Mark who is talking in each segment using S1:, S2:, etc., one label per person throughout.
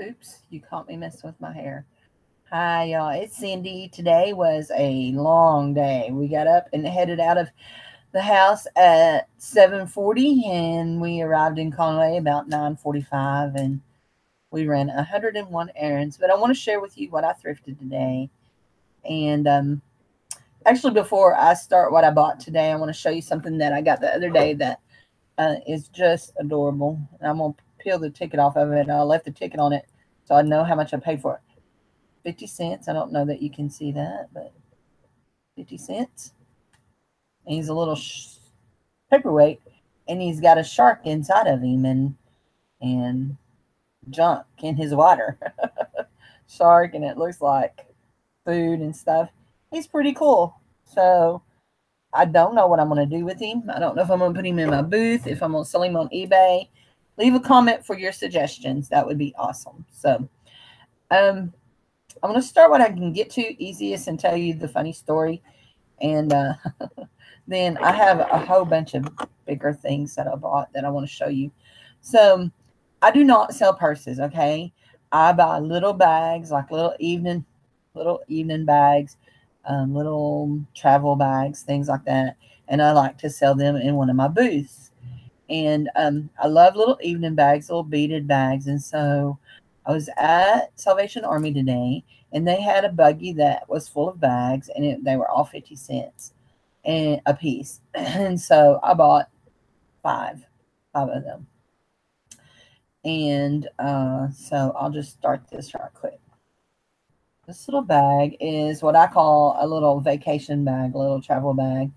S1: Oops, you caught me messing with my hair. Hi, y'all. It's Cindy. Today was a long day. We got up and headed out of the house at 7:40, and we arrived in Conway about 9:45, and we ran 101 errands. But I want to share with you what I thrifted today. And actually, before I start what I bought today, I want to show you something that I got the other day that is just adorable. And I'm gonna peel the ticket off of it. I left the ticket on it so I know how much I paid for it. 50 cents. I don't know that you can see that, but 50 cents. And he's a little paperweight, and he's got a shark inside of him and junk in his water. Shark, and it looks like food and stuff. He's pretty cool. So I don't know what I'm going to do with him. I don't know if I'm going to put him in my booth, if I'm going to sell him on eBay. Leave a comment for your suggestions. That would be awesome. So I'm going to start what I can get to easiest and tell you the funny story. And then I have a whole bunch of bigger things that I bought that I want to show you. So I do not sell purses, okay? I buy little bags, like little evening bags, little travel bags, things like that. And I like to sell them in one of my booths. And I love little evening bags, little beaded bags. And so I was at Salvation Army today, and they had a buggy that was full of bags, and they were all 50 cents and a piece. And so I bought five of them. And so I'll just start this right quick. This little bag is what I call a little vacation bag, a little travel bag.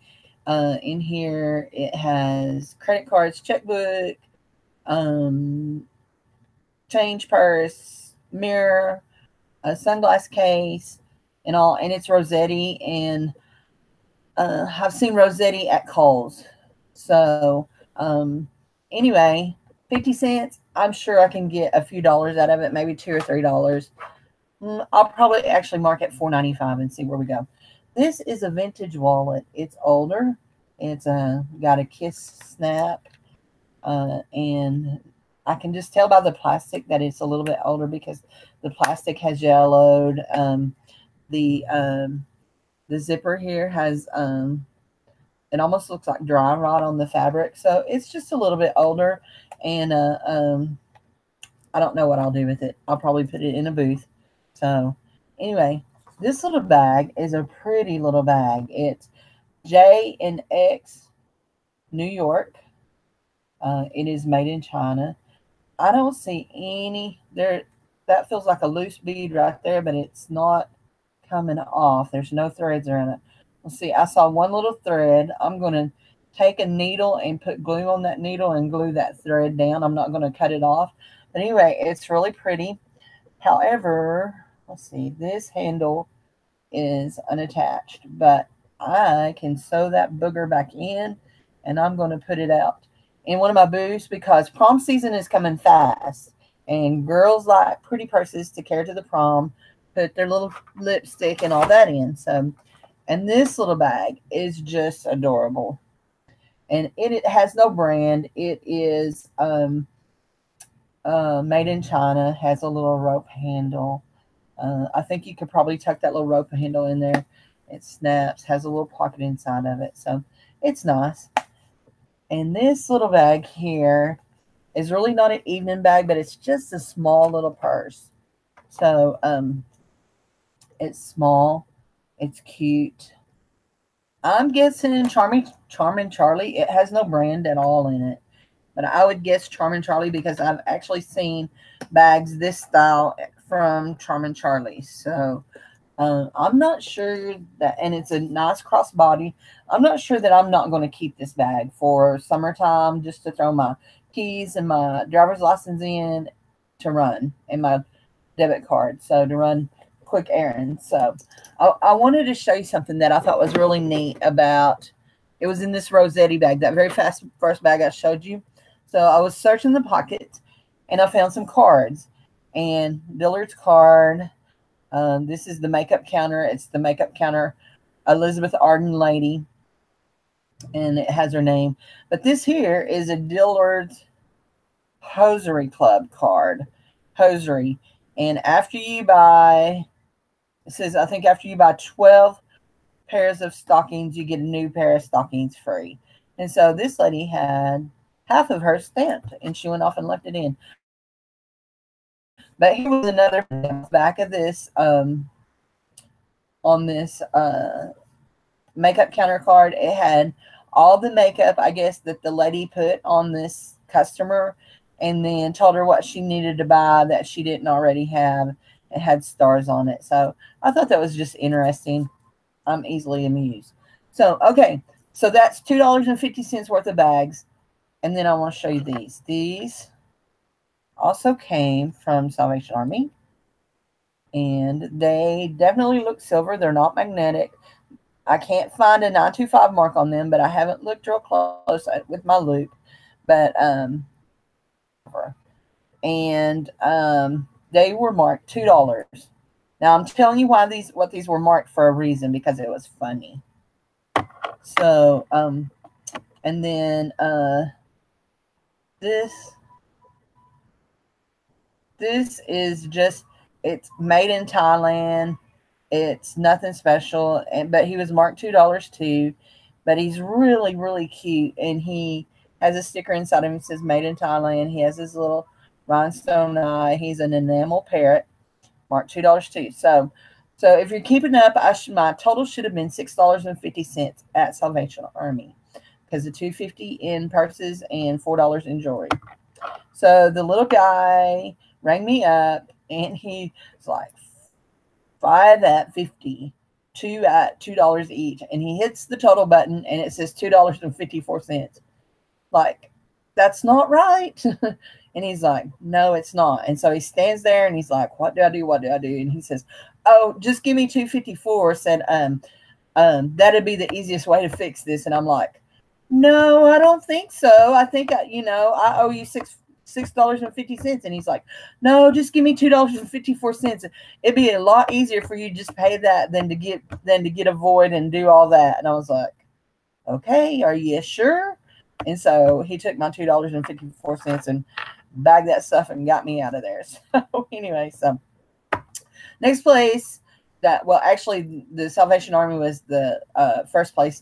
S1: In here, it has credit cards, checkbook, change purse, mirror, a sunglass case, and all. And it's Rossetti, and I've seen Rossetti at Kohl's. So anyway, 50 cents. I'm sure I can get a few dollars out of it, maybe $2 or $3. I'll probably actually mark it $4.95 and see where we go. This is a vintage wallet. It's older. It's got a kiss snap, and I can just tell by the plastic that it's a little bit older because the plastic has yellowed. The zipper here has it almost looks like dry rot on the fabric, so it's just a little bit older. And I don't know what I'll do with it. I'll probably put it in a booth. So anyway, this little bag is a pretty little bag. It's J&X New York. It is made in China. I don't see any there. That feels like a loose bead right there, but it's not coming off. There's no threads around it. Let's see. I saw one little thread. I'm going to take a needle and put glue on that needle and glue that thread down. I'm not going to cut it off. But anyway, it's really pretty. However, let's see. This handle is unattached, but I can sew that booger back in, and I'm going to put it out in one of my booths because prom season is coming fast, and girls like pretty purses to carry to the prom, put their little lipstick and all that in. So, and this little bag is just adorable, and it has no brand. It is made in China. Has a little rope handle. I think you could probably tuck that little rope handle in there. It snaps, has a little pocket inside of it. So it's nice. And this little bag here is really not an evening bag, but it's just a small little purse. So it's small. It's cute. I'm guessing Charming Charlie. It has no brand at all in it. But I would guess Charming Charlie because I've actually seen bags this style from Charming Charlie. So I'm not sure that, and it's a nice crossbody. I'm not sure that I'm not going to keep this bag for summertime just to throw my keys and my driver's license in to run and my debit card. So to run quick errands. So I wanted to show you something that I thought was really neat about, it was in this Rossetti bag, that very first bag I showed you. So I was searching the pockets and I found some cards, and Dillard's card. This is the makeup counter. It's the makeup counter Elizabeth Arden lady, and it has her name. But this here is a Dillard's Hosiery Club card. hosiery. And after you buy, it says, I think after you buy 12 pairs of stockings, you get a new pair of stockings free. And so this lady had half of hers stamped, and she went off and left it in. But here was another back of this, on this makeup counter card. It had all the makeup, I guess, that the lady put on this customer, and then told her what she needed to buy that she didn't already have. It had stars on it. So I thought that was just interesting. I'm easily amused. So, okay. So that's $2.50 worth of bags. And then I want to show you these. These also came from Salvation Army. And they definitely look silver. They're not magnetic. I can't find a 925 mark on them, but I haven't looked real close with my loupe. But, and they were marked $2. Now I'm telling you what these were marked for a reason, because it was funny. So and then this is just, it's made in Thailand. It's nothing special, but he was marked $2 too. But he's really, really cute, and he has a sticker inside of him that says made in Thailand. He has his little rhinestone eye. He's an enamel parrot, marked $2 too. So if you're keeping up, my total should have been $6.50 at Salvation Army, because of $2.50 in purses and $4 in jewelry. So the little guy rang me up, and he's like, 5 at 50, 2 at $2 each, and he hits the total button, and it says $2.54. Like, that's not right. And he's like, no, it's not. And so he stands there, and he's like, what do I do? What do I do? And he says, oh, just give me $2.54. Said, that'd be the easiest way to fix this. And I'm like, no, I don't think so. I think, I owe you $6.50. And he's like, no, just give me $2.54. It'd be a lot easier for you to just pay that than to get a void and do all that. And I was like, okay, are you sure? And so he took my $2.54 and bagged that stuff and got me out of there. So anyway, so next place that, well, actually the Salvation Army was the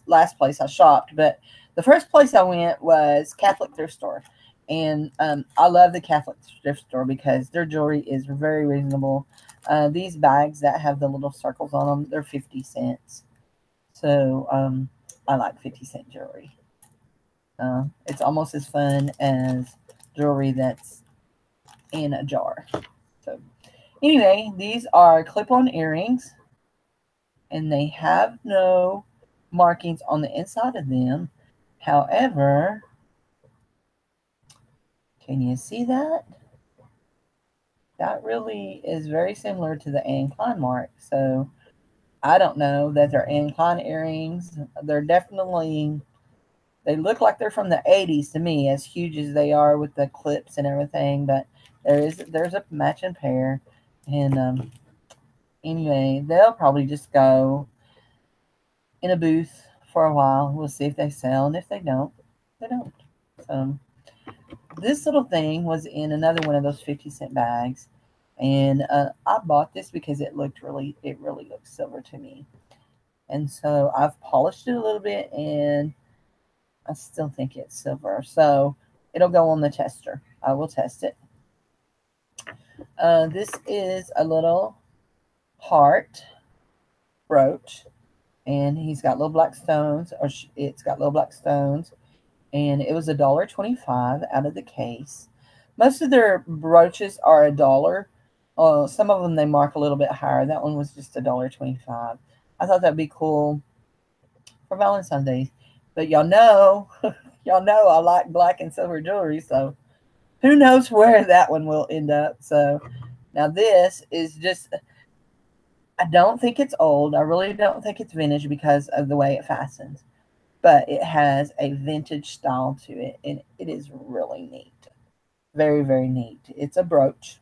S1: last place I shopped, but the first place I went was Catholic Thrift Store. And I love the Catholic Thrift Store because their jewelry is very reasonable. These bags that have the little circles on them, they're 50 cents. So I like 50-cent jewelry. It's almost as fun as jewelry that's in a jar. So anyway, these are clip-on earrings, and they have no markings on the inside of them. However, can you see that? That really is very similar to the Anne Klein mark. So I don't know that they're Anne Klein earrings. They're definitely, they look like they're from the 80s to me, as huge as they are with the clips and everything. But there's a matching pair. And anyway, they'll probably just go in a booth for a while. We'll see if they sell, and if they don't, they don't. So this little thing was in another one of those 50-cent bags, and I bought this because it really looks silver to me. And so I've polished it a little bit, and I still think it's silver. So it'll go on the tester. I will test it. This is a little heart brooch, and he's got little black stones, or it's got little black stones, and it was $1.25 out of the case. Most of their brooches are $1. Some of them they mark a little bit higher. That one was just $1.25. I thought that'd be cool for Valentine's Day. But y'all know I like black and silver jewelry, so who knows where that one will end up. So now this is just, I don't think it's old. I really don't think it's vintage because of the way it fastens. But it has a vintage style to it, and it is really neat. Very, very neat. It's a brooch.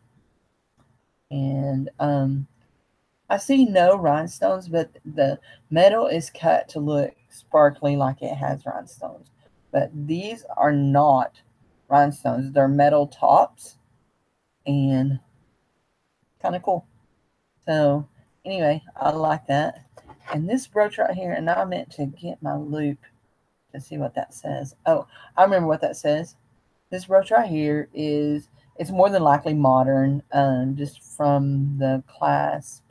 S1: And I see no rhinestones, but the metal is cut to look sparkly like it has rhinestones. But these are not rhinestones. They're metal tops. And kind of cool. So anyway, I like that. And this brooch right here, and I meant to get my loop to see what that says. Oh, I remember what that says. This brooch right here is, it's more than likely modern, just from the clasp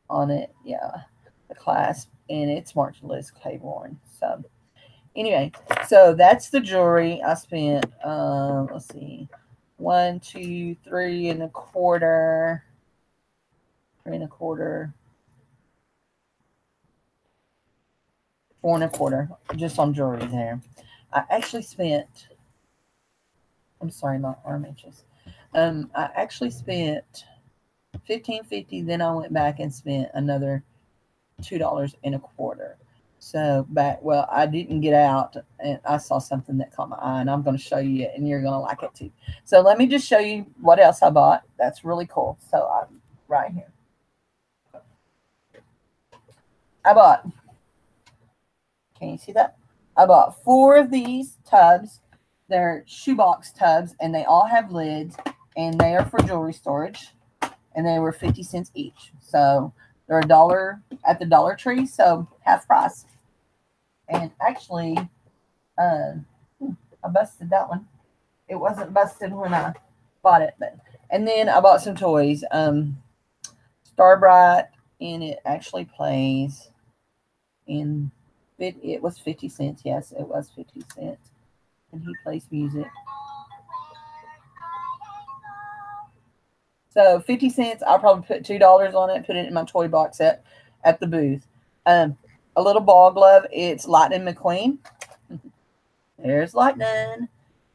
S1: on it. Yeah, the clasp, and it's marked Liz Claiborne. So anyway, so that's the jewelry I spent. Let's see, 1, 2, 3.25, 3.25, 4.25, just on jewelry there. I actually spent, I'm sorry, my arm itches. I actually spent $15.50. Then I went back and spent another $2.25. So back, well, I didn't get out, and I saw something that caught my eye, and I'm going to show you it, and you're going to like it too. So let me just show you what else I bought. That's really cool. So right here, I bought, can you see that? I bought 4 of these tubs. They're shoebox tubs, and they all have lids, and they are for jewelry storage, and they were 50 cents each. So they're $1 at the Dollar Tree, so half price. And actually, I busted that one. It wasn't busted when I bought it, but, and then I bought some toys. Starbright, and it actually plays in it was 50 cents. Yes, it was 50 cents. And he plays music. So 50 cents, I'll probably put $2 on it, put it in my toy box at the booth. A little ball glove. It's Lightning McQueen. There's Lightning.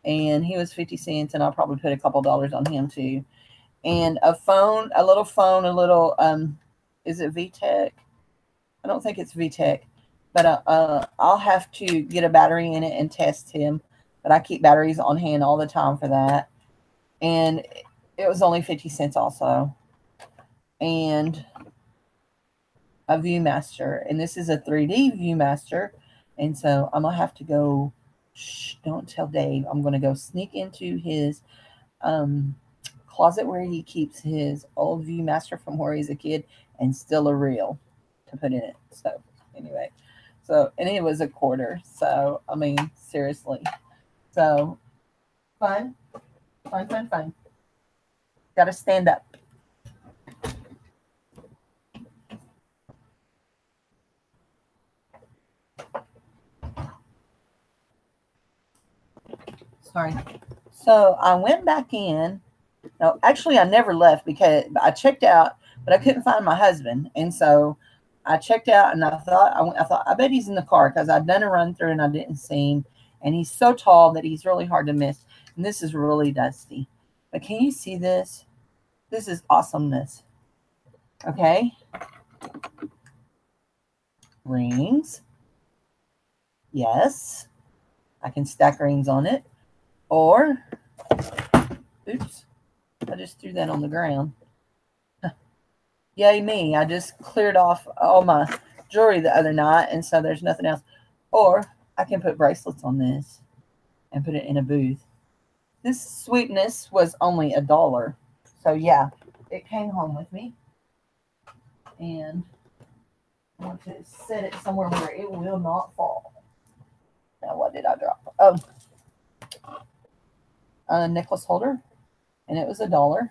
S1: And he was 50 cents, and I'll probably put a couple dollars on him too. And a phone, a little phone, a little, is it VTech? I don't think it's VTech. But I'll have to get a battery in it and test him. But I keep batteries on hand all the time for that. And it was only 50 cents also. And a Viewmaster. And this is a 3D Viewmaster. And so I'm going to have to go, shh, don't tell Dave. I'm going to go sneak into his closet where he keeps his old Viewmaster from where he's a kid and steal a reel to put in it. So anyway. So, and it was $0.25. So, I mean, seriously. So, fun. Fun, fun, fun. Got to stand up. Sorry. So, I went back in. No, actually, I never left because I checked out, but I couldn't find my husband. And so, I checked out, and I thought, I bet he's in the car because I'd done a run through and I didn't see him. And he's so tall that he's really hard to miss. And this is really dusty. But can you see this? This is awesomeness. Okay. Rings. Yes. I can stack rings on it. Or, oops, I just threw that on the ground. Yay me, I just cleared off all my jewelry the other night, and so there's nothing else. Or I can put bracelets on this and put it in a booth. This sweetness was only $1. So yeah, it came home with me. And I want to set it somewhere where it will not fall. Now what did I drop? Oh, a necklace holder. And it was $1.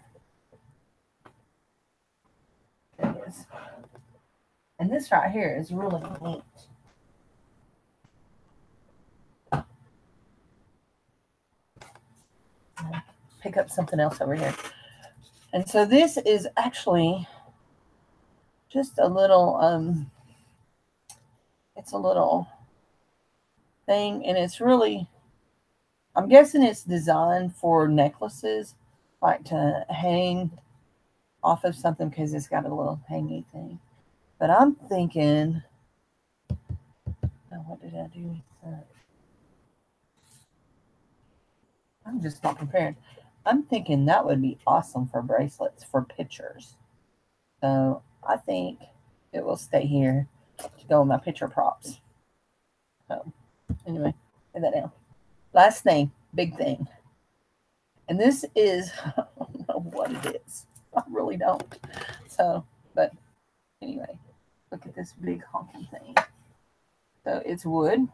S1: There it is. And this right here is really neat. Pick up something else over here. And so this is actually just a little, it's a little thing, and it's really, I'm guessing it's designed for necklaces, like to hang off of something because it's got a little hangy thing. But I'm thinking, oh, what did I do with that? I'm just not prepared. I'm thinking that would be awesome for bracelets for pictures. So I think it will stay here to go with my picture props. So anyway, lay that down. Last thing, big thing. And this is, I don't know what it is. I really don't. So, but anyway, look at this big honking thing. So it's wood.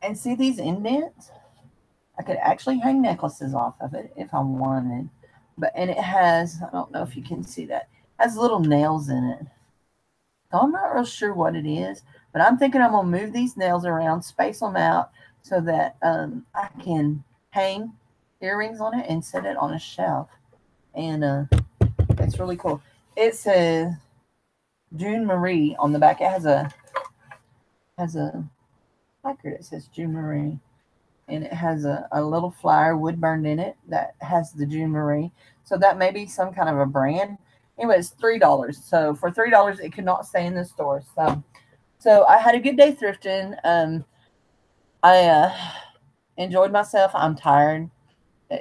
S1: And see these indents? I could actually hang necklaces off of it if I wanted. But and it has, I don't know if you can see that, has little nails in it. So I'm not real sure what it is, but I'm thinking I'm gonna move these nails around, space them out so that I can hang earrings on it and set it on a shelf. And it's really cool. It says June Marie on the back. It has a placard. It says June Marie, and it has a little flyer wood burned in it that has the June Marie. So that may be some kind of a brand. Anyway, it's $3. So for $3, it could not stay in the store. So I had a good day thrifting. I enjoyed myself. I'm tired.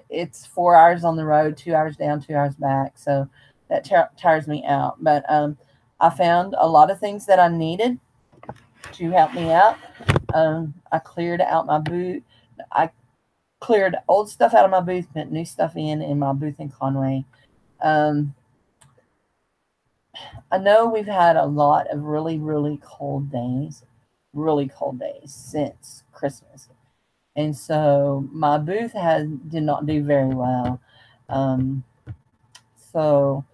S1: It's 4 hours on the road, 2 hours down, 2 hours back. So that tires me out. But I found a lot of things that I needed to help me out. I cleared out my booth. I cleared old stuff out of my booth, put new stuff in my booth in Conway. I know we've had a lot of really, really cold days since Christmas. And so my booth did not do very well. So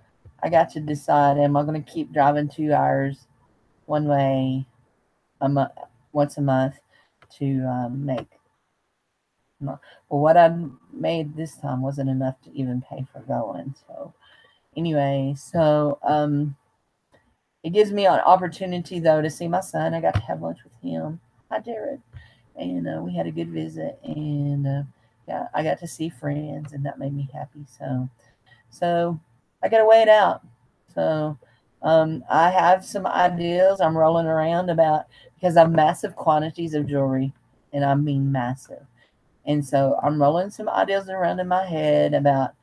S1: I got to decide, am I going to keep driving 2 hours one way once a month to make. Well, what I made this time wasn't enough to even pay for going. So anyway, it gives me an opportunity though to see my son. I got to have lunch with him. Hi, Jared. And we had a good visit, and yeah, I got to see friends, and that made me happy. So I got to weigh it out. So I have some ideas I'm rolling around about because I have massive quantities of jewelry, and I mean massive. And so I'm rolling some ideas around in my head about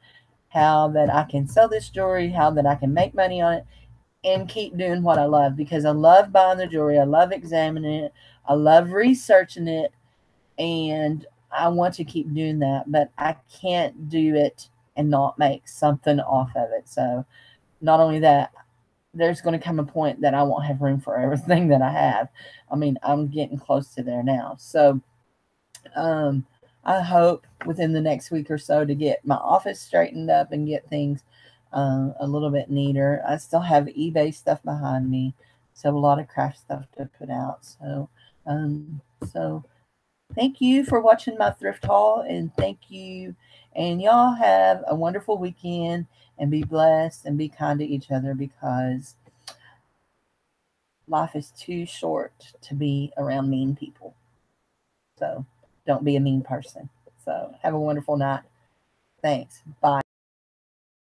S1: how that I can sell this jewelry, how that I can make money on it, and keep doing what I love because I love buying the jewelry. I love examining it. I love researching it, and I want to keep doing that, but I can't do it and not make something off of it. So not only that, there's going to come a point that I won't have room for everything that I have. I mean, I'm getting close to there now. So I hope within the next week or so to get my office straightened up and get things a little bit neater. I still have eBay stuff behind me, so a lot of craft stuff to put out. So thank you for watching my thrift haul, and thank you. And y'all have a wonderful weekend, and be blessed and be kind to each other because life is too short to be around mean people. So don't be a mean person. So have a wonderful night. Thanks. Bye.